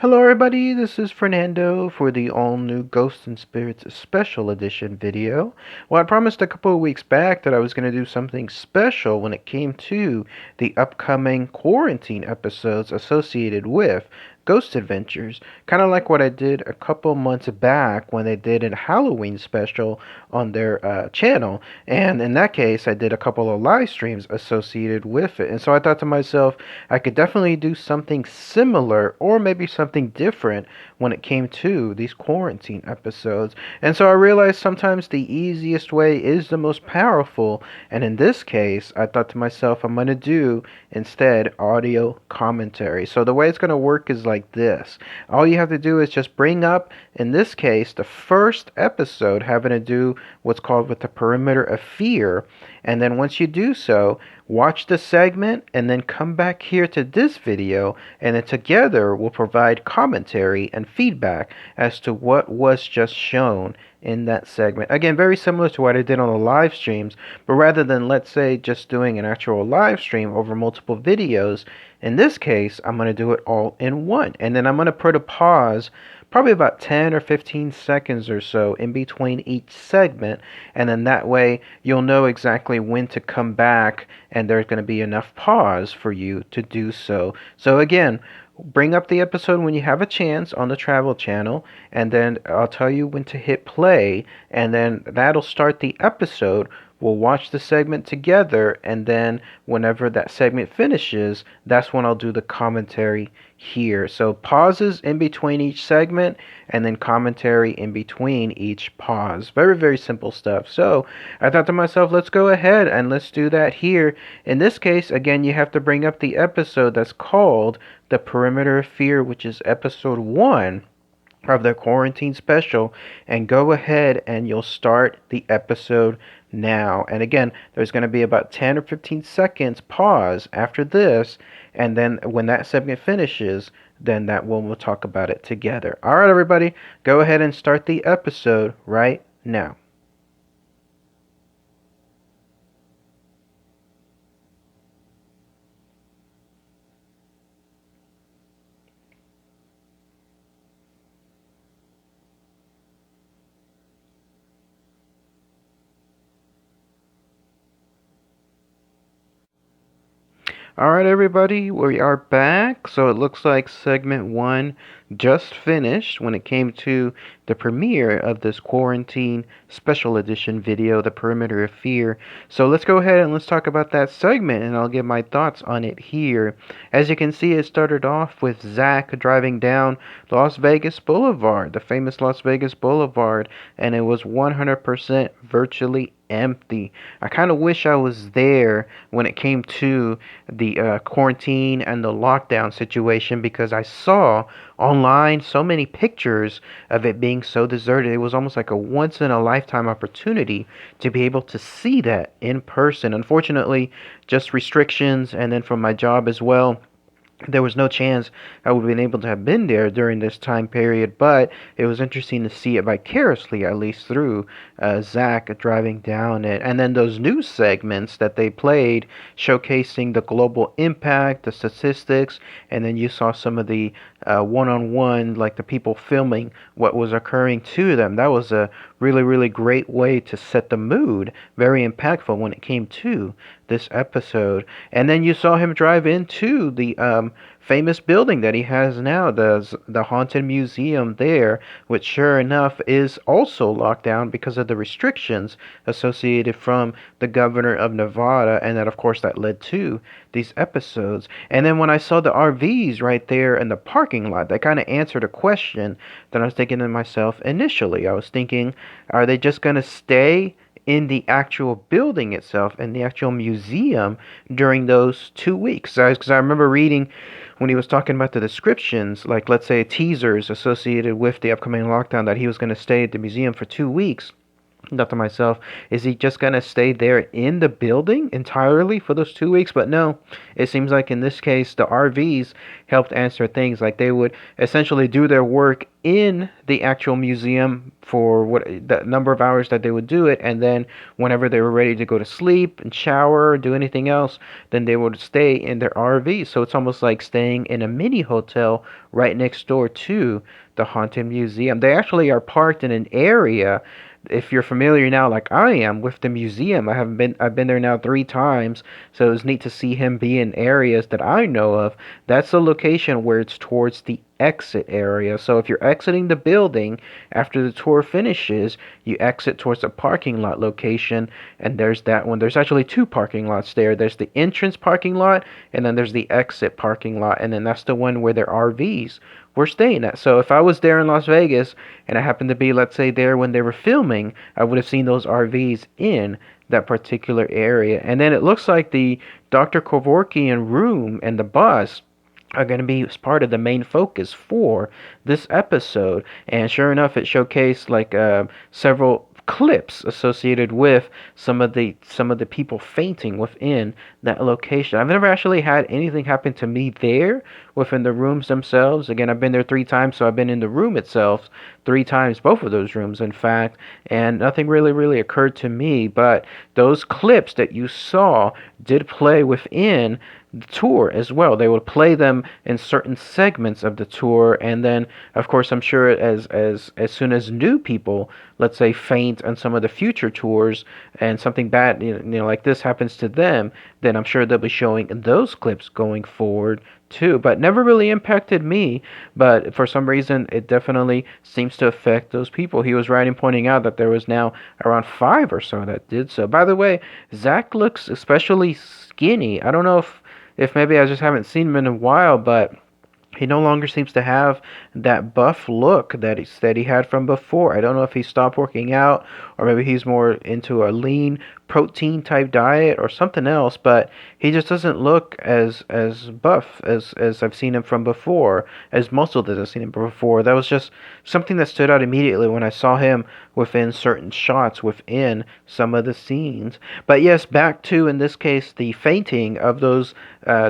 Hello everybody, this is Fernando for the all-new Ghosts and Spirits Special Edition video. Well, I promised a couple of weeks back that I was going to do something special when it came to the upcoming quarantine episodes associated with Ghost Adventures, kind of like what I did a couple months back when they did a Halloween special on their channel. And in that case, I did a couple of live streams associated with it. And so I thought to myself, I could definitely do something similar or maybe something different when it came to these quarantine episodes. And so I realized sometimes the easiest way is the most powerful. And in this case, I thought to myself, I'm going to do instead audio commentary. So the way it's going to work is like this. All you have to do is just bring up, in this case, the first episode having to do what's called with the perimeter of fear. And then once you do so, watch the segment and then come back here to this video, and then together we'll provide commentary and feedback as to what was just shown in that segment. Again, very similar to what I did on the live streams, but rather than, let's say, just doing an actual live stream over multiple videos, in this case, I'm going to do it all in one. And then I'm going to put a pause probably about 10 or 15 seconds or so in between each segment, and then that way you'll know exactly when to come back, and there's going to be enough pause for you to do so. So again, bring up the episode when you have a chance on the Travel Channel, and then I'll tell you when to hit play, and then that'll start the episode. We'll watch the segment together, and then whenever that segment finishes, that's when I'll do the commentary here. So pauses in between each segment, and then commentary in between each pause. Very, very simple stuff. So I thought to myself, let's go ahead and let's do that here. In this case, again, you have to bring up the episode that's called The Perimeter of Fear, which is episode 1 of the quarantine special, and go ahead and you'll start the episode now. And again, there's going to be about 10 or 15 seconds pause after this, and then when that segment finishes, then that one we'll talk about it together. All right, everybody, go ahead and start the episode right now. Alright, everybody, we are back. So it looks like segment 1 just finished when it came to the premiere of this quarantine special edition video, The Perimeter of Fear. So let's go ahead and let's talk about that segment, and I'll give my thoughts on it here. As you can see, it started off with Zach driving down Las Vegas Boulevard, the famous Las Vegas Boulevard, and it was 100% virtually empty. I kind of wish I was there when it came to the quarantine and the lockdown situation, because I saw online so many pictures of it being so deserted. It was almost like a once in a lifetime opportunity to be able to see that in person. Unfortunately, just restrictions, and then from my job as well, there was no chance I would have been able to have been there during this time period, but it was interesting to see it vicariously, at least through Zach driving down it. And then those news segments that they played showcasing the global impact, the statistics, and then you saw some of the one-on-one, like the people filming what was occurring to them. That was a really, really great way to set the mood. Very impactful when it came to this episode. And then you saw him drive into the famous building that he has now, the Haunted Museum there, which sure enough is also locked down because of the restrictions associated from the governor of Nevada, and that of course that led to these episodes. And then when I saw the RVs right there in the parking lot, that kind of answered a question that I was thinking to myself initially. I was thinking, are they just going to stay in the actual building itself, in the actual museum, during those 2 weeks? Because I remember reading when he was talking about the descriptions, like let's say teasers associated with the upcoming lockdown, that he was going to stay at the museum for 2 weeks. Thought to myself, is he just gonna stay there in the building entirely for those 2 weeks? But no, it seems like in this case the RVs helped answer things. Like they would essentially do their work in the actual museum for what the number of hours that they would do it, and then whenever they were ready to go to sleep and shower or do anything else, then they would stay in their RV. So it's almost like staying in a mini hotel right next door to the haunted museum. They actually are parked in an area, if you're familiar now like I am with the museum. I've been there now 3 times, so it was neat to see him be in areas that I know of. That's the location where it's towards the exit area. So if you're exiting the building after the tour finishes, you exit towards the parking lot location, and there's that one. There's actually two parking lots there. There's the entrance parking lot, and then there's the exit parking lot, and then that's the one where their RVs were staying at. So if I was there in Las Vegas and I happened to be, let's say, there when they were filming, I would have seen those RVs in that particular area. And then it looks like the Dr. Kevorkian room and the bus are going to be part of the main focus for this episode. And sure enough, it showcased like several clips associated with some of the people fainting within that location. I've never actually had anything happen to me there within the rooms themselves. Again, I've been there 3 times, so I've been in the room itself 3 times, both of those rooms, in fact, and nothing really occurred to me. But those clips that you saw did play within the tour as well. They would play them in certain segments of the tour, and then, of course, I'm sure as soon as new people, let's say, faint on some of the future tours, and something bad, like this happens to them, then I'm sure they'll be showing those clips going forward too. But never really impacted me. But for some reason, it definitely seems to affect those people. He was right in pointing out that there was now around 5 or so that did so. By the way, Zach looks especially skinny. I don't know if maybe I just haven't seen him in a while, but he no longer seems to have that buff look that he had from before. I don't know if he stopped working out, or maybe he's more into a lean protein type diet or something else, but he just doesn't look as buff as I've seen him from before, as muscled as I've seen him before. That was just something that stood out immediately when I saw him within certain shots within some of the scenes. But yes, back to, in this case, the fainting of those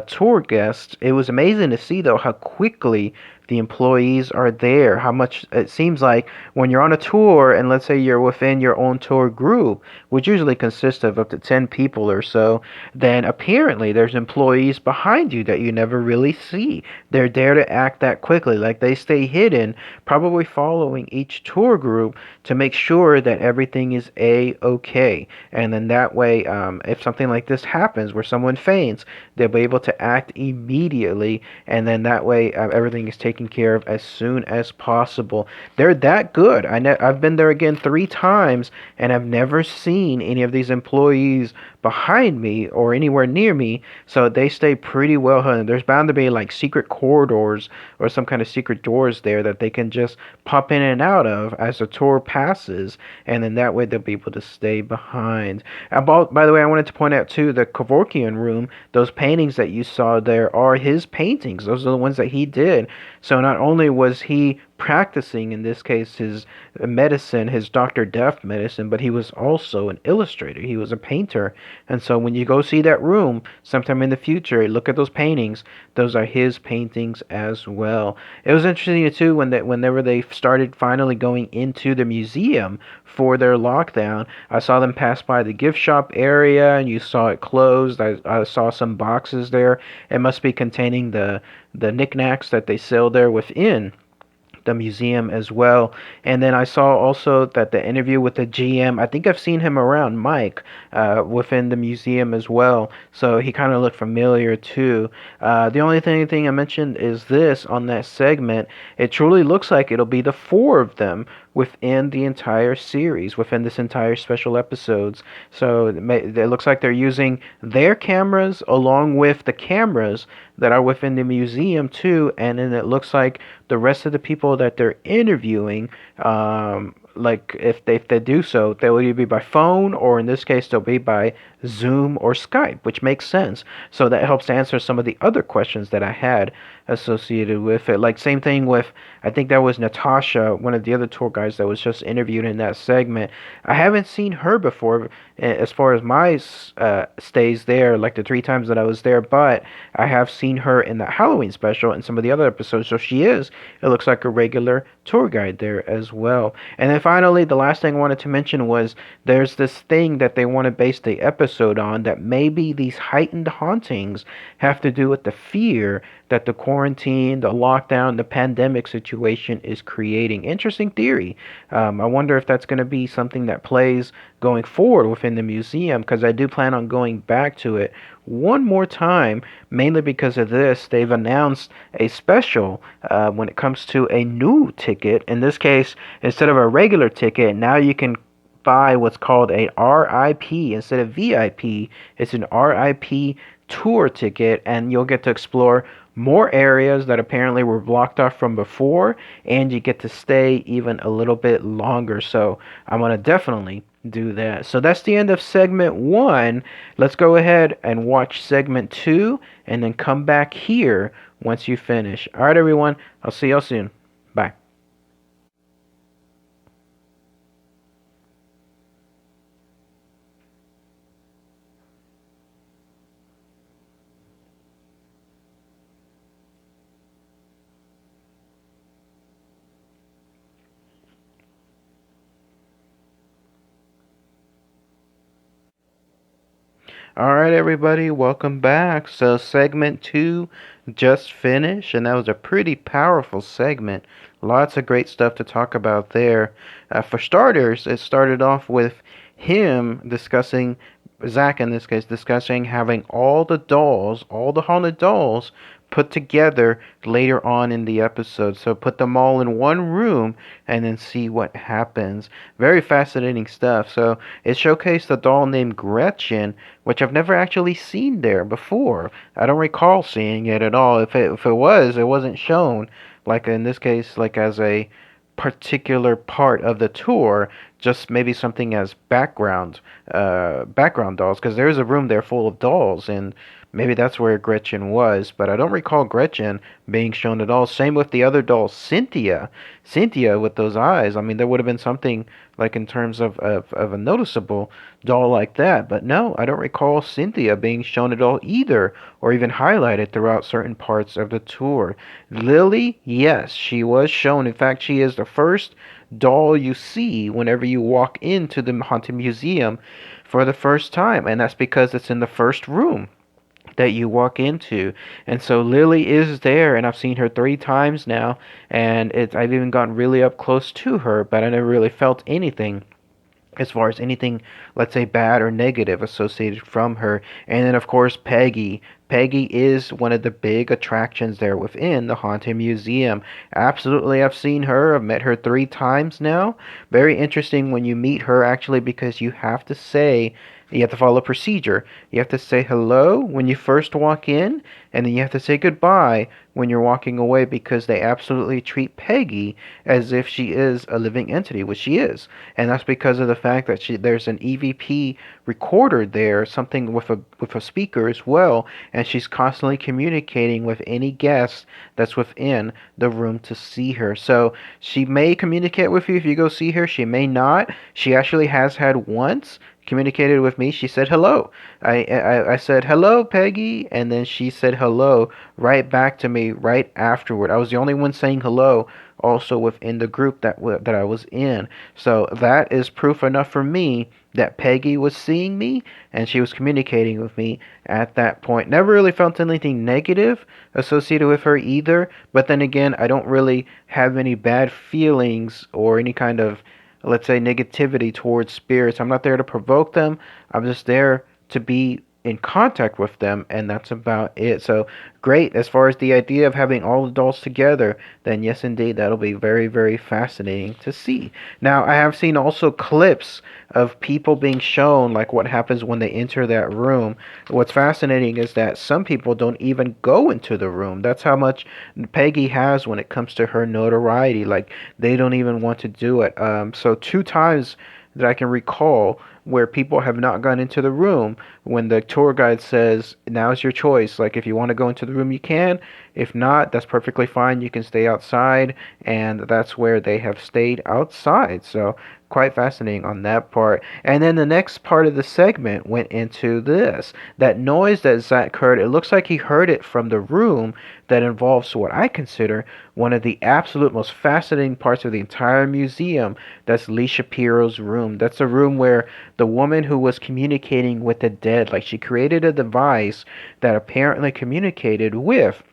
tour guests. It was amazing to see, though, how quickly the employees are there. How much it seems like when you're on a tour, and let's say you're within your own tour group, which usually consists of up to 10 people or so, then apparently there's employees behind you that you never really see. They're there to act that quickly. Like they stay hidden, probably following each tour group to make sure that everything is A-okay. And then that way, if something like this happens where someone faints, they'll be able to act immediately, and then that way everything is taken care of as soon as possible. They're that good. I've been there again 3 times, and I've never seen any of these employees behind me or anywhere near me, so they stay pretty well hidden. There's bound to be like secret corridors or some kind of secret doors there that they can just pop in and out of as the tour passes, and then that way they'll be able to stay behind. By the way, I wanted to point out too, the Kevorkian room, those paintings that you saw there are his paintings. Those are the ones that he did. So not only was he practicing, in this case, his medicine, his Dr. Death medicine, but he was also an illustrator. He was a painter. And so when you go see that room sometime in the future, look at those paintings. Those are his paintings as well. It was interesting too whenever they started finally going into the museum for their lockdown. I saw them pass by the gift shop area, and you saw it closed. I saw some boxes there. It must be containing the knickknacks that they sell there within the museum as well. And then I saw also that the interview with the GM, I think I've seen him around, Mike, within the museum as well. So he kind of looked familiar too. The only thing I mentioned is this on that segment. It truly looks like it'll be the 4 of them within the entire series, within this entire special episodes. So it looks like they're using their cameras along with the cameras that are within the museum too, and then it looks like the rest of the people that they're interviewing like if they do so, they will either be by phone or in this case they'll be by Zoom or Skype, which makes sense. So that helps answer some of the other questions that I had associated with it. Like same thing with, I think that was Natasha, one of the other tour guides that was just interviewed in that segment. I haven't seen her before as far as my stays there, like the 3 times that I was there, but I have seen her in the Halloween special and some of the other episodes. So she is, it looks like a regular tour guide there as well. And then finally, the last thing I wanted to mention was there's this thing that they want to base the episode on, that maybe these heightened hauntings have to do with the fear that the quarantine, the lockdown, the pandemic situation is creating. Interesting theory. I wonder if that's going to be something that plays going forward within the museum, because I do plan on going back to it one more time, mainly because of this. They've announced a special when it comes to a new ticket. In this case, instead of a regular ticket, now you can buy what's called a RIP instead of VIP. It's an RIP tour ticket, and you'll get to explore more areas that apparently were blocked off from before, and you get to stay even a little bit longer. So I'm going to definitely do that. So that's the end of segment 1. Let's go ahead and watch segment 2 and then come back here once you finish. All right, everyone. I'll see y'all soon. Bye. All right, everybody, welcome back. So, segment 2 just finished, and that was a pretty powerful segment. Lots of great stuff to talk about there. For starters, it started off with him discussing, Zach in this case, discussing having all the dolls, all the haunted dolls, put together later on in the episode. So put them all in one room and then see what happens. Very fascinating stuff. So it showcased a doll named Gretchen, which I've never actually seen there before. I don't recall seeing it at all. If it was, it wasn't shown. Like in this case, like as a particular part of the tour, just maybe something as background dolls, because there's a room there full of dolls, and maybe that's where Gretchen was, but I don't recall Gretchen being shown at all. Same with the other doll, Cynthia with those eyes. I mean, there would have been something like in terms of a noticeable doll like that, but no, I don't recall Cynthia being shown at all either, or even highlighted throughout certain parts of the tour. Lily, yes, she was shown. In fact, she is the first doll you see whenever you walk into the Haunted Museum for the first time, and that's because it's in the first room that you walk into. And so Lily is there, and I've seen her 3 times now, and I've even gotten really up close to her, but I never really felt anything as far as anything, let's say, bad or negative associated from her. And then, of course, Peggy. Peggy is one of the big attractions there within the Haunted Museum. Absolutely, I've seen her. I've met her 3 times now. Very interesting when you meet her, actually, because you have to follow a procedure. You have to say hello when you first walk in, and then you have to say goodbye when you're walking away, because they absolutely treat Peggy as if she is a living entity, which she is. And that's because of the fact that there's an EVP recorder there, something with a speaker as well, and she's constantly communicating with any guest that's within the room to see her. So she may communicate with you if you go see her. She may not. She actually has had once communicated with me. She said hello. I said hello, Peggy, and then she said hello right back to me right afterward. I was the only one saying hello also within the group that I was in. So that is proof enough for me that Peggy was seeing me and she was communicating with me at that point. Never really felt anything negative associated with her either, but then again, I don't really have any bad feelings or any kind of, let's say, negativity towards spirits. I'm not there to provoke them. I'm just there to be in contact with them, and that's about it. So great. As far as the idea of having all adults together, then yes, indeed, that'll be very, very fascinating to see. Now, I have seen also clips of people being shown like what happens when they enter that room. What's fascinating is that some people don't even go into the room. That's how much Peggy has when it comes to her notoriety. Like they don't even want to do it. So two times that I can recall where people have not gone into the room when the tour guide says, now's your choice. Like, if you want to go into the room, you can. If not, that's perfectly fine. You can stay outside. And that's where they have stayed outside. So, quite fascinating on that part. And then the next part of the segment went into this. That noise that Zach heard, it looks like he heard it from the room that involves what I consider one of the absolute most fascinating parts of the entire museum. That's Lee Shapiro's room. That's a room where the woman who was communicating with the dead, like she created a device that apparently communicated with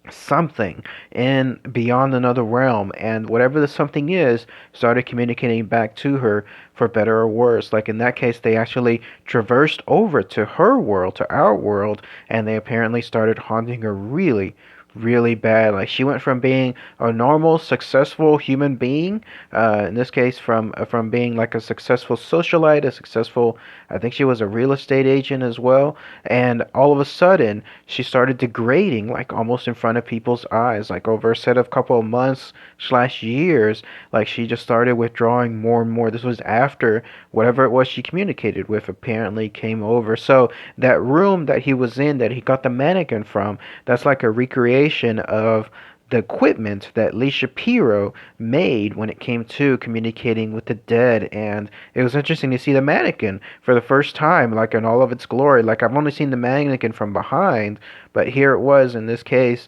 something in beyond another realm, and whatever the something is started communicating back to her for better or worse. Like in that case, they actually traversed over to her world, to our world, and they apparently started haunting her really, really bad. Like she went from being a normal successful human being, in this case from being like a successful socialite, a successful, I think she was a real estate agent as well, and all of a sudden she started degrading like almost in front of people's eyes, like over a set of couple of months slash years. Like she just started withdrawing more and more. This was after whatever it was she communicated with apparently came over. So that room that he was in, that he got the mannequin from, that's like a recreation of the equipment that Lee Shapiro made when it came to communicating with the dead. And it was interesting to see the mannequin for the first time, like in all of its glory. Like I've only seen the mannequin from behind, but here it was in this case,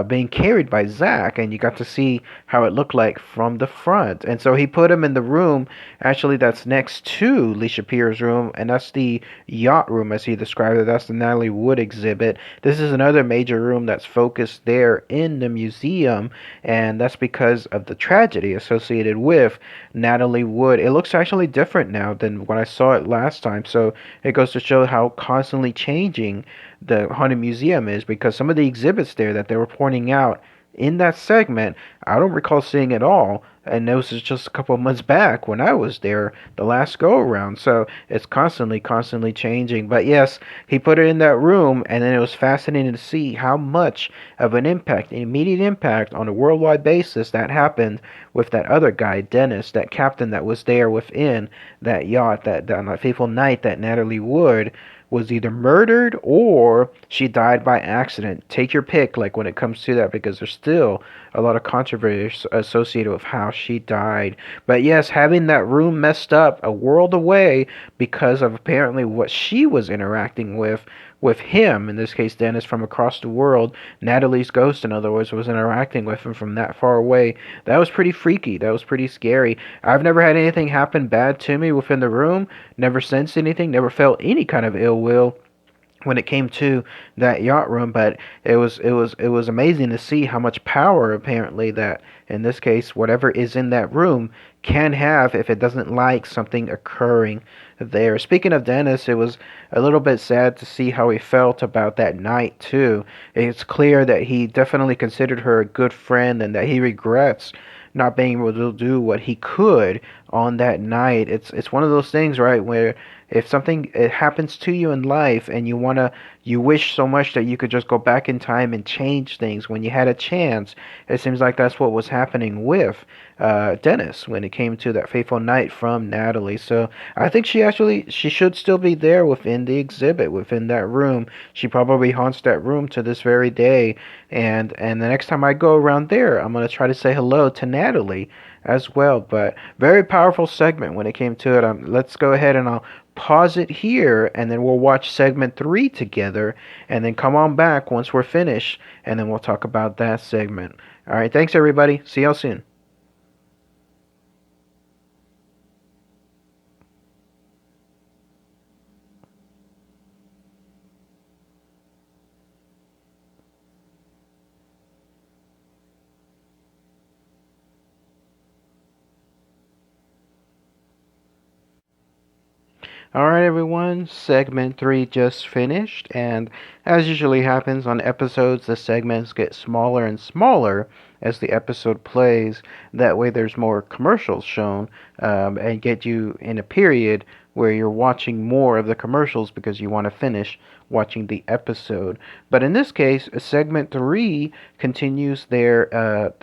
being carried by Zach, and you got to see how it looked like from the front. And so he put him in the room, actually, that's next to Lee Shapiro's room, and that's the yacht room, as he described it. That's the Natalie Wood exhibit. This is another major room that's focused there in the museum, and that's because of the tragedy associated with Natalie Wood. It looks actually different now than when I saw it last time, so it goes to show how constantly changing the Haunted Museum is, because some of the exhibits there that they were pointing out in that segment, I don't recall seeing at all. And this was just a couple of months back when I was there the last go around. So it's constantly, constantly changing. But yes, he put it in that room, and then it was fascinating to see how much of an impact, an immediate impact on a worldwide basis that happened with that other guy, Dennis, that captain that was there within that yacht, that fateful night that Natalie Wood was either murdered or she died by accident. Take your pick, like when it comes to that, because there's still a lot of controversy associated with how she died. But yes, having that room messed up a world away because of apparently what she was interacting with him, in this case Dennis from across the world, Natalie's ghost in other words, was interacting with him from that far away. That was pretty freaky. That was pretty scary. I've never had anything happen bad to me within the room, never sensed anything, never felt any kind of ill will when it came to that yacht room. But it was amazing to see how much power apparently that, in this case, whatever is in that room can have if it doesn't like something occurring there. Speaking of Dennis, it was a little bit sad to see how he felt about that night too. It's clear that he definitely considered her a good friend, and that he regrets not being able to do what he could on that night. It's one of those things, right, where if something it happens to you in life and you wish so much that you could just go back in time and change things when you had a chance. It seems like that's what was happening with Dennis when it came to that fateful night from Natalie. So I think she should still be there within the exhibit, within that room. She probably haunts that room to this very day. And the next time I go around there, I'm gonna try to say hello to Natalie as well. But very powerful segment when it came to it. Let's go ahead and I'll pause it here, and then we'll watch segment 3 together, and then come on back once we're finished, and then we'll talk about that segment. All right, thanks everybody. See y'all soon. Alright, everyone, segment 3 just finished, and as usually happens on episodes, the segments get smaller and smaller as the episode plays. That way, there's more commercials shown and get you in a period where you're watching more of the commercials because you want to finish watching the episode. But in this case, segment 3 continues their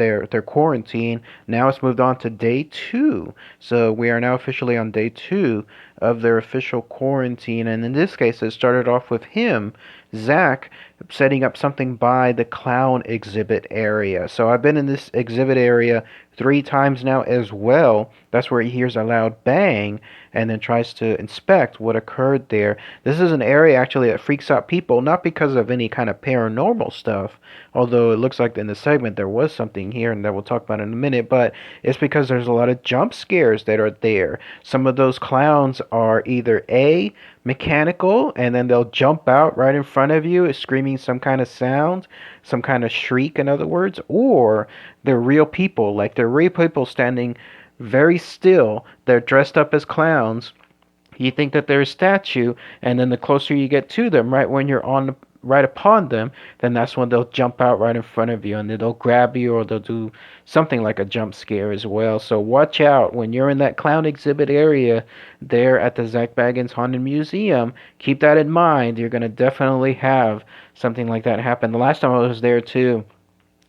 quarantine. Now it's moved on to day 2. So we are now officially on day 2 of their official quarantine. And in this case, it started off with him, Zach, setting up something by the clown exhibit area. So I've been in this exhibit area 3 times now as well. That's where he hears a loud bang and then tries to inspect what occurred there. This is an area actually that freaks out people, not because of any kind of paranormal stuff, although it looks like in the segment there was something here and that we'll talk about in a minute, but it's because there's a lot of jump scares that are there. Some of those clowns are either A, mechanical, and then they'll jump out right in front of you screaming some kind of sound, some kind of shriek, in other words, or they're real people, like they're real people standing very still. They're dressed up as clowns. You think that they're a statue, and then the closer you get to them, right when you're on right upon them, then that's when they'll jump out right in front of you, and then they'll grab you, or they'll do something like a jump scare as well. So watch out when you're in that clown exhibit area there at the Zak Bagans Haunted Museum. Keep that in mind. You're gonna definitely have something like that happen. The last time I was there too,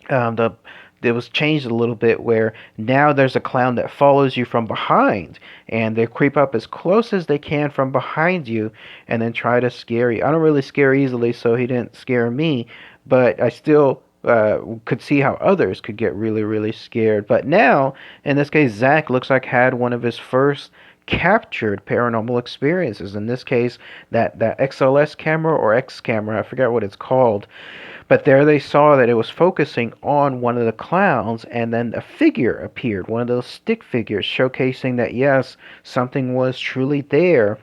the it was changed a little bit where now there's a clown that follows you from behind, and they creep up as close as they can from behind you and then try to scare you. I don't really scare easily, so he didn't scare me, but I still could see how others could get really, really scared. But now, in this case, Zach looks like had one of his first captured paranormal experiences. In this case, that XLS camera or X camera, I forget what it's called, but there they saw that it was focusing on one of the clowns, and then a figure appeared, one of those stick figures, showcasing that yes, something was truly there,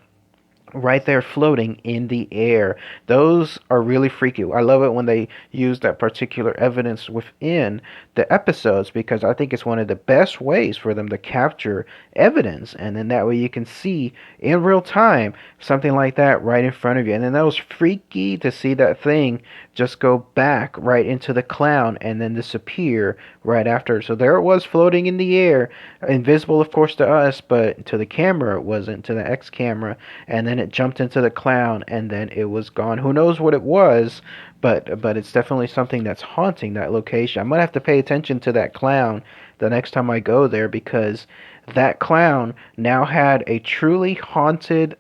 right there floating in the air. Those are really freaky. I love it when they use that particular evidence within the episodes, because I think it's one of the best ways for them to capture evidence, and then that way you can see in real time something like that right in front of you. And then that was freaky to see that thing just go back right into the clown and then disappear right after. So there it was floating in the air, invisible of course to us, but to the camera it wasn't, to the X camera, and then it jumped into the clown and then it was gone. Who knows what it was, but it's definitely something that's haunting that location. I'm gonna have to pay attention to that clown the next time I go there, because that clown now had a truly haunted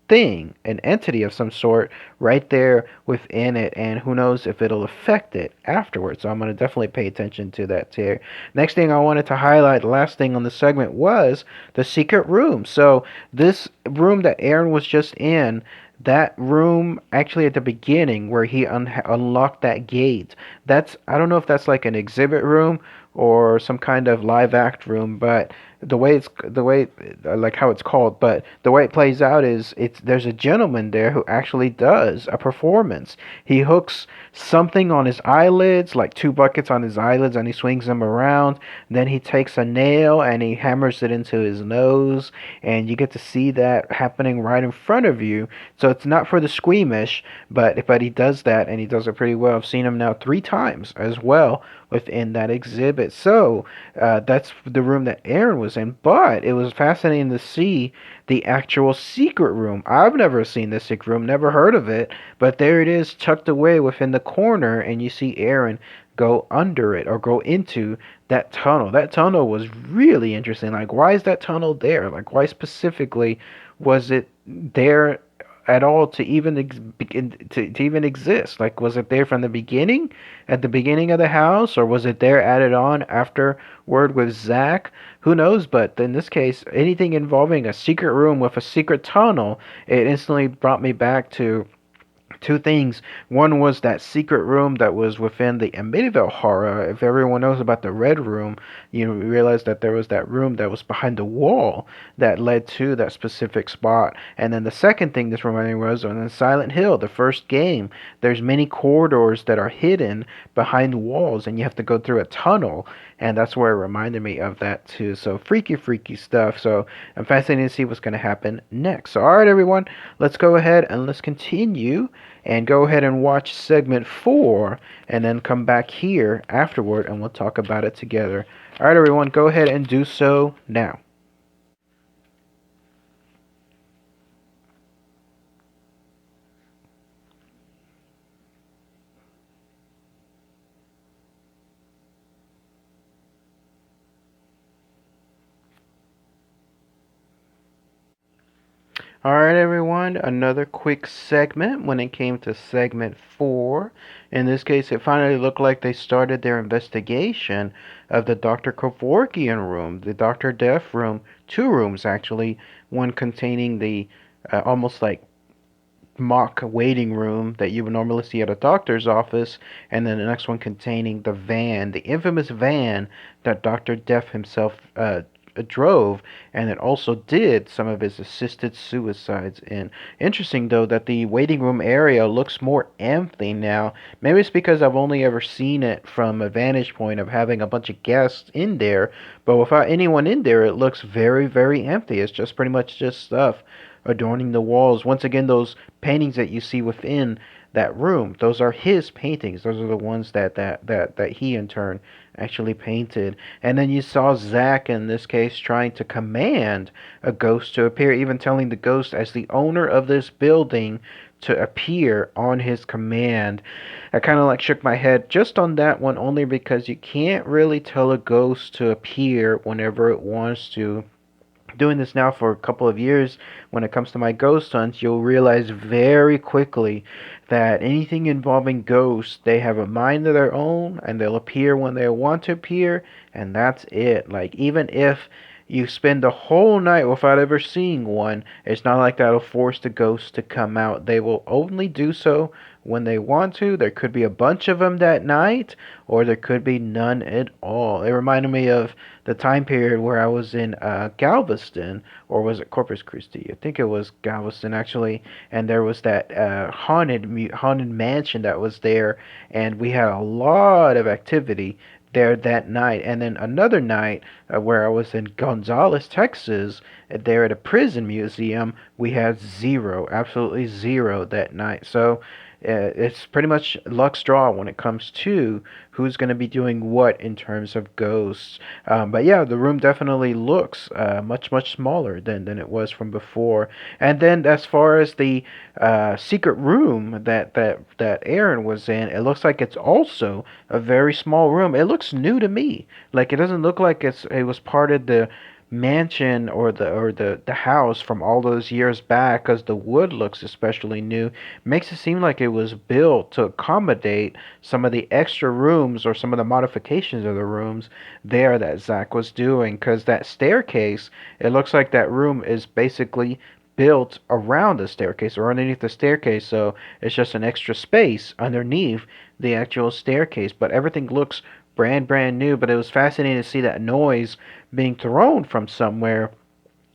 thing, an entity of some sort, right there within it, and who knows if it'll affect it afterwards. So I'm going to definitely pay attention to that too. Next thing I wanted to highlight, the last thing on the segment, was the secret room. So this room that Aaron was just in, that room actually at the beginning where he unlocked that gate, that's, I don't know if that's like an exhibit room or some kind of live act room, but the way like how it's called, but the way it plays out is it's there's a gentleman there who actually does a performance. He hooks something on his eyelids, like 2 buckets on his eyelids, and he swings them around. Then he takes a nail and he hammers it into his nose, and you get to see that happening right in front of you. So it's not for the squeamish, but he does that, and he does it pretty well. I've seen him now 3 times as well within that exhibit. So that's the room that Aaron was in, but it was fascinating to see the actual secret room. I've never seen this secret room, never heard of it, but there it is tucked away within the corner, and you see Aaron go under it or go into that tunnel. That tunnel was really interesting. Like, why is that tunnel there? Like, why specifically was it there at all to even to even exist? Like, was it there from the beginning, at the beginning of the house, or was it there added on afterward with Zach? Who knows? But in this case, anything involving a secret room with a secret tunnel, it instantly brought me back to 2 things. One was that secret room that was within the Amityville horror. If everyone knows about the Red Room, you realize that there was that room that was behind the wall that led to that specific spot. And then the second thing this reminded me was on Silent Hill, the first game, there's many corridors that are hidden behind walls, and you have to go through a tunnel and that's where it reminded me of that too. So freaky stuff. So I'm fascinated to see what's going to happen next. So all right, everyone, let's go ahead and let's continue and go ahead and watch segment 4, and then come back here afterward, and we'll talk about it together. All right, everyone, go ahead and do so now. Alright, everyone, another quick segment when it came to segment 4. In this case, it finally looked like they started their investigation of the Dr. Kevorkian room, the Dr. Death room, two rooms actually, one containing the almost like mock waiting room that you would normally see at a doctor's office, and then the next one containing the van, the infamous van that Dr. Death himself drove, and it also did some of his assisted suicides in. Interesting though that the waiting room area looks more empty now. Maybe it's because I've only ever seen it from a vantage point of having a bunch of guests in there, but without anyone in there, it looks very empty. It's just pretty much just stuff adorning the walls. Once again, those paintings that you see within that room, those are his paintings. Those are the ones that he in turn actually painted. And then you saw Zach in this case trying to command a ghost to appear, even telling the ghost as the owner of this building to appear on his command. I kind of like shook my head just on that one, only because you can't really tell a ghost to appear whenever it wants to. Doing this now for a couple of years, when it comes to my ghost hunts, you'll realize very quickly that anything involving ghosts, they have a mind of their own, and they'll appear when they want to appear, and that's it. Like, even if you spend the whole night without ever seeing one, it's not like that'll force the ghosts to come out. They will only do so when they want to. There could be a bunch of them that night, or there could be none at all. It reminded me of the time period where I was in Galveston, or was it Corpus Christi? I think it was Galveston actually, and there was that haunted mansion that was there, and we had a lot of activity there that night. And then another night where I was in Gonzales, Texas, there at a prison museum, we had zero, absolutely zero that night. So it's pretty much luck's draw when it comes to who's going to be doing what in terms of ghosts. But yeah, the room definitely looks much smaller than it was from before. And then as far as the secret room that Aaron was in, it looks like it's also a very small room. It looks new to me. Like, it doesn't look like it was part of the mansion or the house from all those years back, because the wood looks especially new. Makes it seem like it was built to accommodate some of the extra rooms or some of the modifications of the rooms there that Zach was doing, because that staircase, it looks like that room is basically built around the staircase or underneath the staircase, so it's just an extra space underneath the actual staircase, but everything looks brand new. But it was fascinating to see that noise being thrown from somewhere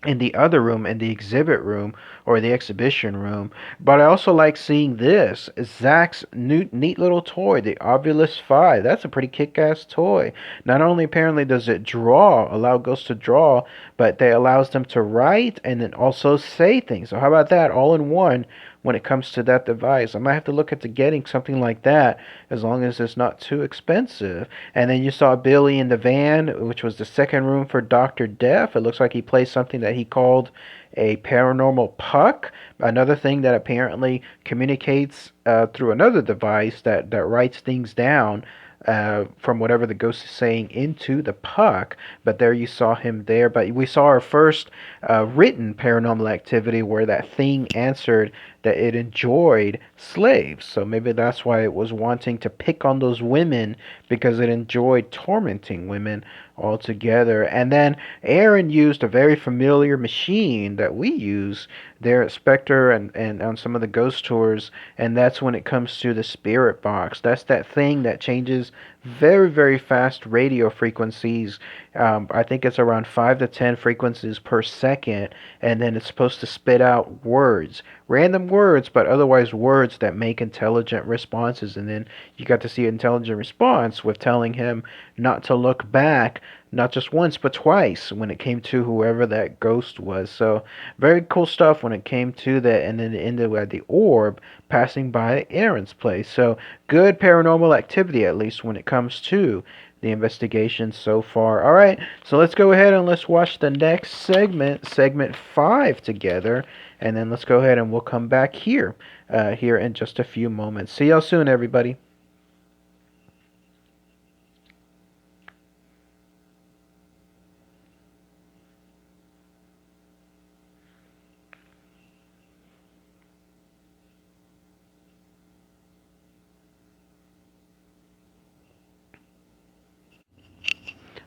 in the other room, in the exhibit room or the exhibition room. But I also like seeing this Zach's new neat little toy, the Ovilus 5. That's a pretty kick-ass toy. Not only apparently does it allow ghosts to draw, but they allows them to write and then also say things. So how about that, all in one? When it comes to that device, I might have to look into getting something like that, as long as it's not too expensive. And then you saw Billy in the van, which was the second room for Dr. Death. It looks like he plays something that he called a paranormal puck, another thing that apparently communicates through another device that writes things down from whatever the ghost is saying into the puck. But there you saw him there. But we saw our first written paranormal activity where that thing answered that it enjoyed slaves. So maybe that's why it was wanting to pick on those women, because it enjoyed tormenting women altogether. And then Aaron used a very familiar machine that we use there at Spectre and on some of the ghost tours, and that's when it comes to the spirit box. That's that thing that changes very, very fast radio frequencies. I think it's around 5 to 10 frequencies per second, and then it's supposed to spit out words, random words, but otherwise words that make intelligent responses. And then you got to see an intelligent response with telling him not to look back, not just once, but twice when it came to whoever that ghost was. So, very cool stuff when it came to that, and then it ended with the orb passing by Aaron's place. So, good paranormal activity, at least when it comes to the investigation so far. All right, so let's go ahead and let's watch the next segment, segment 5, together, and then let's go ahead and we'll come back here in just a few moments. See y'all soon, everybody.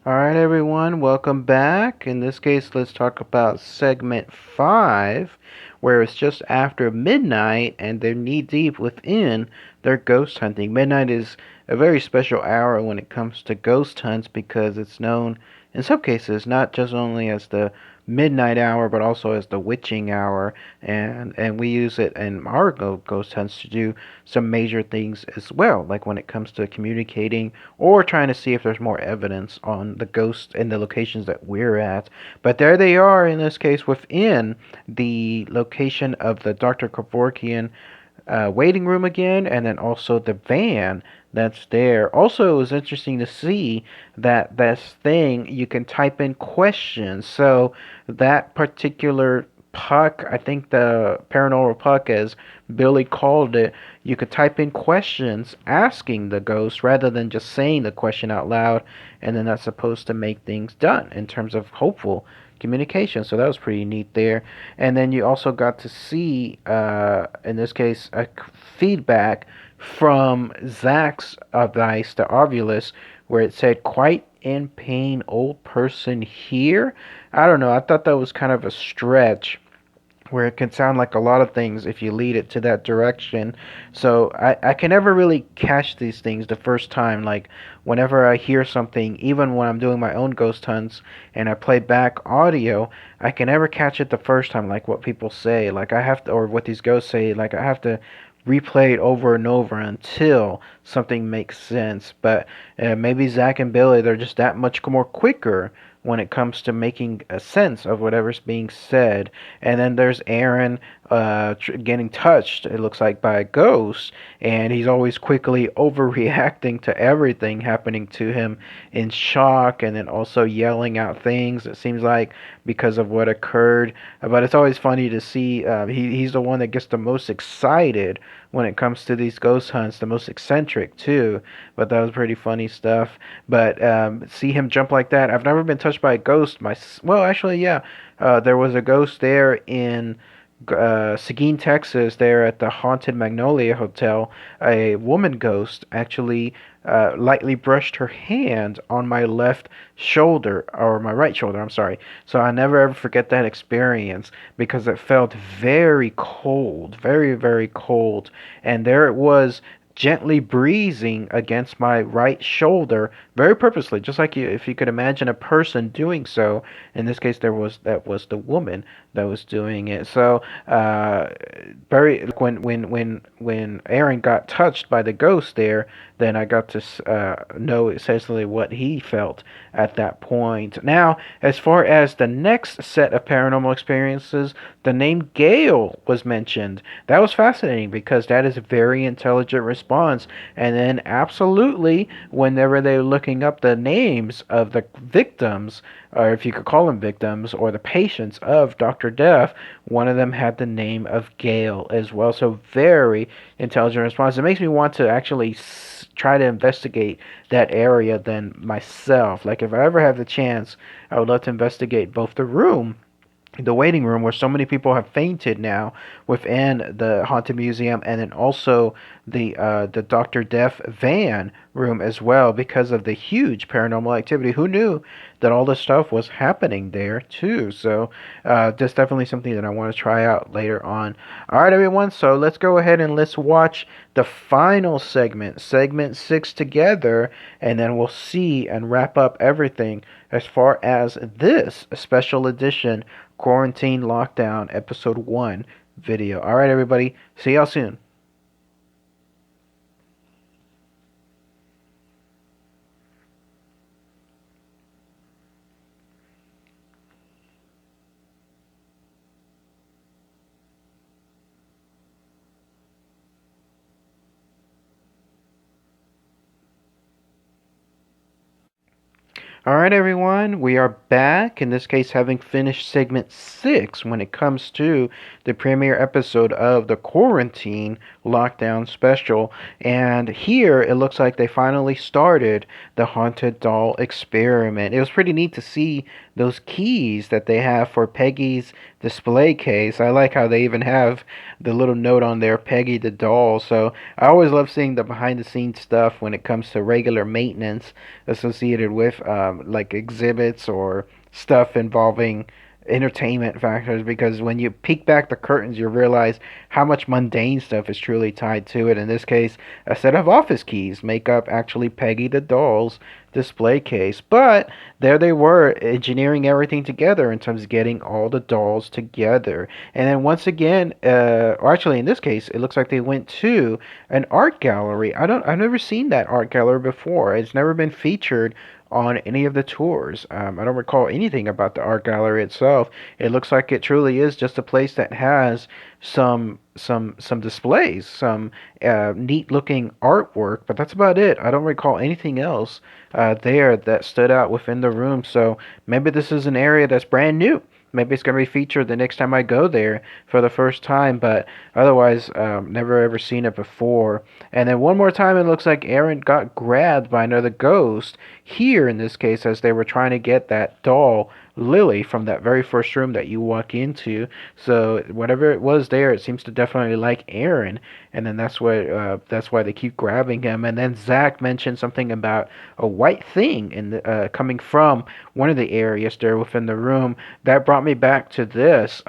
All right, everyone, welcome back. In this case, let's talk about segment 5, where it's just after midnight and they're knee deep within their ghost hunting. Midnight is a very special hour when it comes to ghost hunts because it's known, in some cases, not just only as the midnight hour, but also as the witching hour. And we use it in our ghost hunts to do some major things as well, like when it comes to communicating or trying to see if there's more evidence on the ghost in the locations that we're at. But there they are in this case within the location of the Dr. Kevorkian waiting room again, and then also the van that's there. Also, it was interesting to see that this thing you can type in questions. So that particular puck, I think the paranormal puck, as Billy called it, you could type in questions asking the ghost rather than just saying the question out loud, and then that's supposed to make things done in terms of hopeful communication. So that was pretty neat there. And then you also got to see, in this case, a feedback from Zach's advice to Ovulus, where it said, "Quite in pain, old person here." I don't know. I thought that was kind of a stretch where it can sound like a lot of things if you lead it to that direction. So I can never really catch these things the first time. Like whenever I hear something, even when I'm doing my own ghost hunts and I play back audio, I can never catch it the first time, like what people say. Like I have to, or what these ghosts say, like I have to replay it over and over until something makes sense. But maybe Zach and Billy, they're just that much more quicker when it comes to making a sense of whatever's being said. And then there's Aaron getting touched, it looks like, by a ghost, and he's always quickly overreacting to everything happening to him in shock, and then also yelling out things, it seems like, because of what occurred. But it's always funny to see he's the one that gets the most excited when it comes to these ghost hunts, the most eccentric too. But that was pretty funny stuff. But see him jump like that. I've never been touched by a ghost. Well, actually, yeah, there was a ghost there in Seguin, Texas, there at the Haunted Magnolia Hotel. A woman ghost actually lightly brushed her hand on my left shoulder, or my right shoulder, I'm sorry. So I never ever forget that experience because it felt very cold, very, very cold. And there it was, gently breezing against my right shoulder very purposely, just like if you could imagine a person doing so. In this case, that was the woman that was doing it. So very, when Aaron got touched by the ghost there, then I got to know essentially what he felt at that point. Now, as far as the next set of paranormal experiences, the name Gail was mentioned. That was fascinating because that is a very intelligent response. And then, absolutely, whenever they were looking up the names of the victims, or if you could call them victims, or the patients of Dr. Death, one of them had the name of Gail as well. So, very intelligent response. It makes me want to actually try to investigate that area then myself. Like, if I ever have the chance, I would love to investigate both the waiting room where so many people have fainted now within the haunted museum, and then also the Dr. Death van room as well because of the huge paranormal activity. Who knew that all this stuff was happening there too? So that's definitely something that I want to try out later on. All right, everyone. So let's go ahead and let's watch the final segment, segment 6 together, and then we'll see and wrap up everything as far as this special edition quarantine lockdown episode 1 video. All right, everybody. See y'all soon. All right, everyone, we are back. In this case, having finished segment 6 when it comes to the premiere episode of the Quarantine Lockdown Special. And here it looks like they finally started the Haunted Doll experiment. It was pretty neat to see those keys that they have for Peggy's display case. I like how they even have the little note on there, Peggy the doll. So I always love seeing the behind the scenes stuff when it comes to regular maintenance associated with like exhibits or stuff involving entertainment factors, because when you peek back the curtains you realize how much mundane stuff is truly tied to it. In this case, a set of office keys make up actually Peggy the doll's display case, but there they were engineering everything together in terms of getting all the dolls together. And then once again, or actually in this case it looks like they went to an art gallery. I've never seen that art gallery before. It's never been featured on any of the tours. I don't recall anything about the art gallery itself. It looks like it truly is just a place that has some displays, some neat looking artwork, but that's about it. I don't recall anything else there that stood out within the room. So maybe this is an area that's brand new. Maybe it's going to be featured the next time I go there for the first time, but otherwise, never ever seen it before. And then one more time, it looks like Aaron got grabbed by another ghost. Here, in this case, as they were trying to get that doll, Lily, from that very first room that you walk into. So whatever it was there, it seems to definitely like Aaron, and then that's why they keep grabbing him. And then Zach mentioned something about a white thing in the, coming from one of the areas there within the room. That brought me back to this.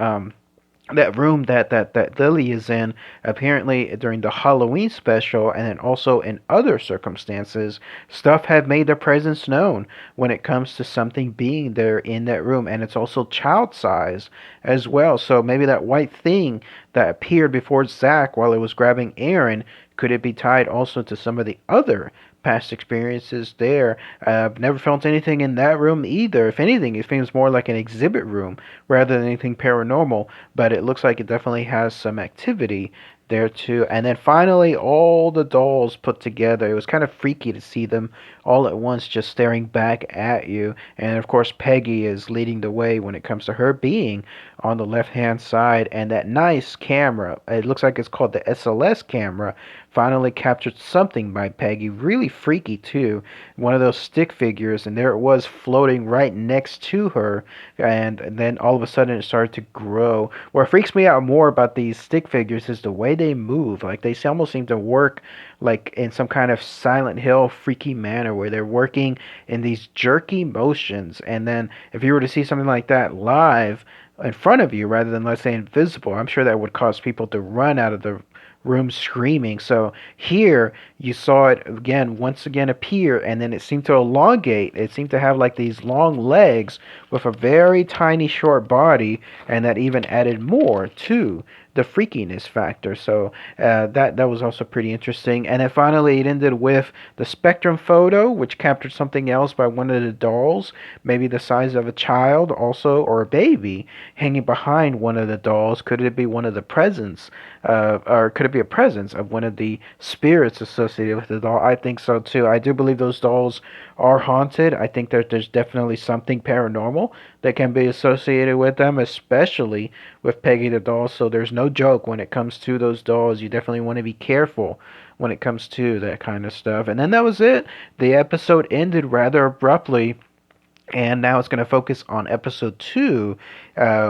That room that Lily is in, apparently during the Halloween special, and then also in other circumstances, stuff had made their presence known when it comes to something being there in that room, and it's also child size as well. So maybe that white thing that appeared before Zach while it was grabbing Aaron, could it be tied also to some of the other past experiences there? I've never felt anything in that room either. If anything, it feels more like an exhibit room rather than anything paranormal, but it looks like it definitely has some activity there too. And then finally, all the dolls put together. It was kind of freaky to see them all at once just staring back at you. And of course, Peggy is leading the way when it comes to her being on the left hand side. And that nice camera, it looks like it's called the SLS camera, finally captured something by Peggy. Really freaky too. One of those stick figures, and there it was floating right next to her. And then all of a sudden it started to grow. What freaks me out more about these stick figures is the way they move. Like they almost seem to work like in some kind of Silent Hill freaky manner where they're working in these jerky motions. And then if you were to see something like that live in front of you rather than, let's say, invisible, I'm sure that would cause people to run out of the room screaming. So here you saw it again, once again appear, and then it seemed to elongate. It seemed to have like these long legs with a very tiny short body, and that even added more to the freakiness factor. So that was also pretty interesting. And then finally, it ended with the Spectrum photo, which captured something else by one of the dolls, maybe the size of a child, also, or a baby, hanging behind one of the dolls. Could it be one of the presents, or could it be a presence of one of the spirits associated with the doll? I think so too. I do believe those dolls are haunted. I think that there's definitely something paranormal that can be associated with them, especially with Peggy the doll. So there's no joke when it comes to those dolls. You definitely want to be careful when it comes to that kind of stuff. And then that was it. The episode ended rather abruptly And now it's going to focus on episode 2.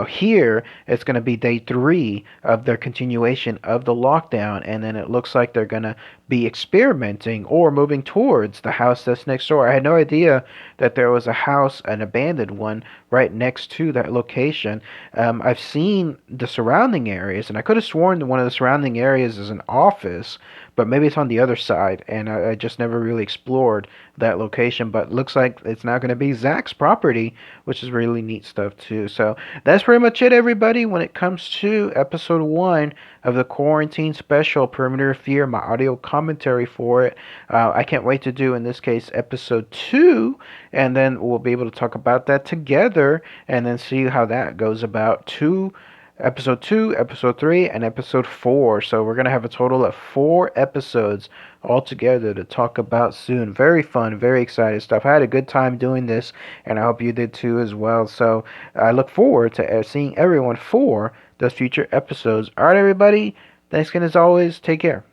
Here, it's going to be day 3 of their continuation of the lockdown. And then it looks like they're going to be experimenting or moving towards the house that's next door. I had no idea that there was a house, an abandoned one, right next to that location. I've seen the surrounding areas, and I could have sworn that one of the surrounding areas is an office, but maybe it's on the other side, and I just never really explored that location. But looks like it's now going to be Zach's property, which is really neat stuff too. So that's pretty much it, everybody, when it comes to episode 1 of the quarantine special, Perimeter of Fear, my audio commentary for it. I can't wait to do, in this case, episode 2, and then we'll be able to talk about that together and then see how that goes about. Episode 2, Episode 3, and Episode 4. So we're going to have a total of 4 episodes all together to talk about soon. Very fun, very excited stuff. I had a good time doing this, and I hope you did too as well. So I look forward to seeing everyone for those future episodes. All right, everybody. Thanks again as always. Take care.